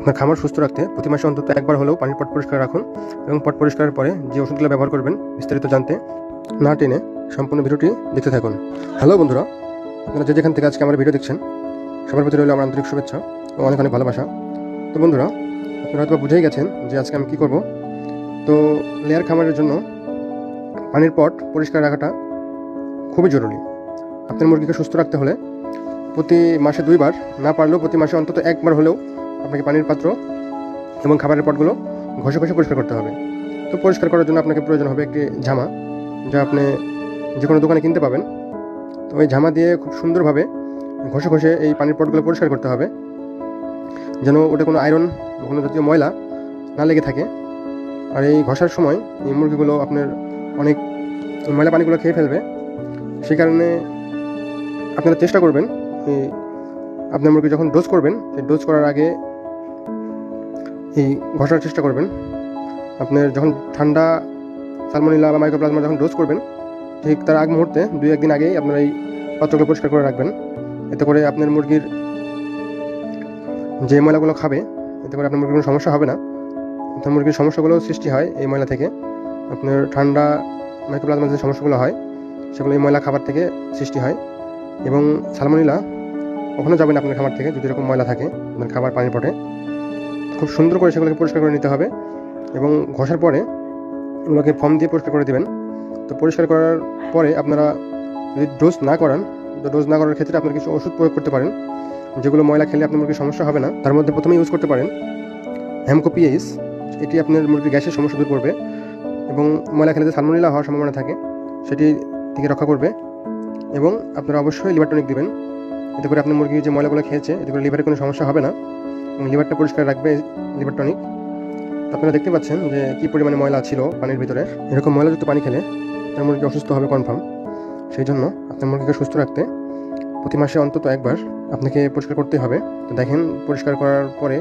আপনার খামার সুস্থ রাখতে প্রতি মাসে অন্তত একবার হলেও পানির পট পরিষ্কার রাখুন এবং পট পরিষ্কারের পরে যে ওষুধগুলো ব্যবহার করবেন বিস্তারিত জানতে না টেনে সম্পূর্ণ ভিডিওটি দেখতে থাকুন। হ্যালো বন্ধুরা, আপনারা যে যেখান থেকে আজকে আমার ভিডিও দেখছেন সবার প্রতি রইল আমার আন্তরিক শুভেচ্ছা ও অনেক অনেক ভালোবাসা। তো বন্ধুরা, আপনারা হয়তো বুঝেই গেছেন যে আজকে আমি কী করব। তো লেয়ার খামারের জন্য পানির পট পরিষ্কার রাখাটা খুবই জরুরি। আপনার মুরগিকে সুস্থ রাখতে হলে প্রতি মাসে 2 বার, না পারলেও প্রতি মাসে অন্তত একবার হলেও আপনাকে পানির পাত্র এবং খাবারের পটগুলো ঘষে ঘষে পরিষ্কার করতে হবে। তো পরিষ্কার করার জন্য আপনাকে প্রয়োজন হবে একটি ঝামা, যা আপনি যে কোনো দোকানে কিনতে পাবেন। তো ওই ঝামা দিয়ে খুব সুন্দরভাবে ঘষে ঘষে এই পানির পটগুলো পরিষ্কার করতে হবে, যেন ওটা কোনো আয়রন কোনো জাতীয় ময়লা না লেগে থাকে। আর এই ঘষার সময় এই মুরগিগুলো আপনার অনেক ময়লা পানিগুলো খেয়ে ফেলবে। সেই কারণে আপনারা চেষ্টা করবেন আপনার মুরগি যখন ডোজ করবেন সেই ডোজ করার আগে এই ঘষার চেষ্টা করবেন। আপনার যখন ঠান্ডা সালমোনেলা বা মাইক্রোপ্লাজমা যখন ডোজ করবেন ঠিক তার আগ মুহূর্তে 2-1 দিন আগেই আপনারা এই পাত্রগুলো পরিষ্কার করে রাখবেন। এতে করে আপনার মুরগির যে ময়লাগুলো খাবে এতে করে আপনার মুরগির কোনো সমস্যা হবে না। আপনার মুরগির সমস্যাগুলো সৃষ্টি হয় এই ময়লা থেকে। আপনার ঠান্ডা মাইক্রোপ্লাজমা যে সমস্যাগুলো হয় সেগুলো এই ময়লা খাবার থেকে সৃষ্টি হয়। এবং সালমোনেলা কখনো যাবে না আপনার খাবার থেকে যদি এরকম ময়লা থাকে আপনার খাবার পানির পটে। খুব সুন্দর করে সেগুলোকে পরিষ্কার করে নিতে হবে এবং ঘষার পরে এগুলোকে ফর্ম দিয়ে পরিষ্কার করে দেবেন। তো পরিষ্কার করার পরে আপনারা যদি ডোজ না করান, তো ডোজ না করার ক্ষেত্রে আপনারা কিছু ওষুধ প্রয়োগ করতে পারেন, যেগুলো ময়লা খেলে আপনার মুরগির সমস্যা হবে না। তার মধ্যে প্রথমে ইউজ করতে পারেন হেমকো পিএইচ। এটি আপনার মুরগির গ্যাসের সমস্যা দূর করবে এবং ময়লা খেলে যে সালমোনেলা হওয়ার সম্ভাবনা থাকে সেটি থেকে রক্ষা করবে। এবং আপনারা অবশ্যই লিভার টনিক দেবেন, এতে করে আপনার মুরগি যে ময়লাগুলো খেয়েছে এতে করে লিভারের কোনো সমস্যা হবে না এবং লিভারটা পরিষ্কার রাখবে লিভার টনিক। আপনারা দেখতে পাচ্ছেন যে কী পরিমাণে ময়লা ছিল পানির ভিতরে। এরকম ময়লাযুক্ত পানি খেলে আপনার মুরগি অসুস্থ হবে কনফার্ম। সেই জন্য আপনার মুরগিকে সুস্থ রাখতে প্রতি মাসে অন্তত একবার আপনাকে পরিষ্কার করতে হবে। তো দেখেন পরিষ্কার করার পরে